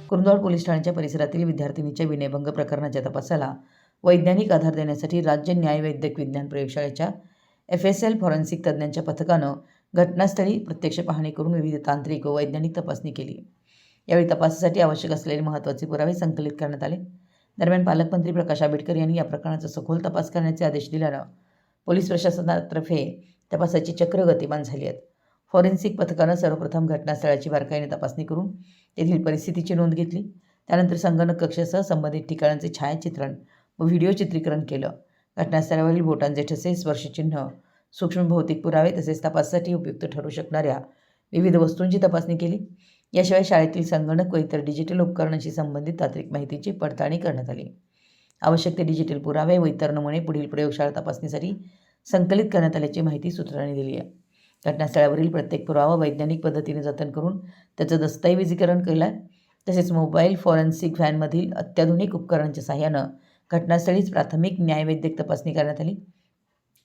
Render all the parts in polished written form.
Kurundwad police ठाण्याच्या परिसरातील विद्यार्थिनीच्या विनयभंग प्रकरणाच्या तपासाला वैज्ञानिक आधार देण्यासाठी राज्य न्यायवैद्यक विज्ञान प्रयोगशाळेच्या FSL फॉरेन्सिक तज्ज्ञांच्या पथकानं घटनास्थळी प्रत्यक्ष पाहणी करून विविध तांत्रिक व वैज्ञानिक तपासणी केली। यावेळी तपासासाठी आवश्यक असलेले महत्त्वाचे पुरावे संकलित करण्यात आले। दरम्यान पालकमंत्री प्रकाश आंबेडकर यांनी या प्रकरणाचा सखोल तपास करण्याचे आदेश दिल्यानं पोलीस प्रशासनातर्फे तपासाची चक्र गतिमान झाली आहेत। फॉरेन्सिक पथकानं सर्वप्रथम घटनास्थळाची बारकाईने तपासणी करून तेथील परिस्थितीची नोंद घेतली। त्यानंतर संगणक कक्षासह संबंधित ठिकाणांचे छायाचित्रण व व्हिडिओ चित्रीकरण केलं। घटनास्थळावरील बोटांचे ठसे, स्पर्शचिन्ह, सूक्ष्म भौतिक पुरावे तसेच तपासासाठी उपयुक्त ठरू शकणाऱ्या विविध वस्तूंची तपासणी केली। याशिवाय शाळेतील संगणक व इतर डिजिटल उपकरणांशी संबंधित तांत्रिक माहितीची पडताळणी करण्यात आली। आवश्यक ते डिजिटल पुरावे व इतर नमुने पुढील प्रयोगशाळा तपासणीसाठी संकलित करण्यात आल्याची माहिती सूत्रांनी दिली आहे। घटनास्थळावरील प्रत्येक पुरावा वैज्ञानिक पद्धतीने जतन करून त्याचं दस्तऐवजीकरण केलं आहे। तसेच मोबाईल फॉरेन्सिक व्हॅनमधील अत्याधुनिक उपकरणांच्या सहाय्यानं घटनास्थळीच प्राथमिक न्यायवैद्यक तपासणी करण्यात आली।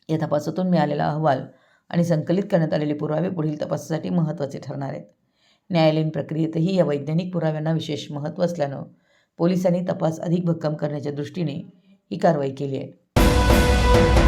या तपासातून मिळालेला अहवाल आणि संकलित करण्यात आलेले पुरावे पुढील तपासासाठी महत्त्वाचे ठरणार आहेत। न्यायालयीन प्रक्रियेतही या वैज्ञानिक पुराव्यांना विशेष महत्त्व असल्यानं पोलिसांनी तपास अधिक भक्कम करण्याच्या दृष्टीने ही कारवाई केली आहे।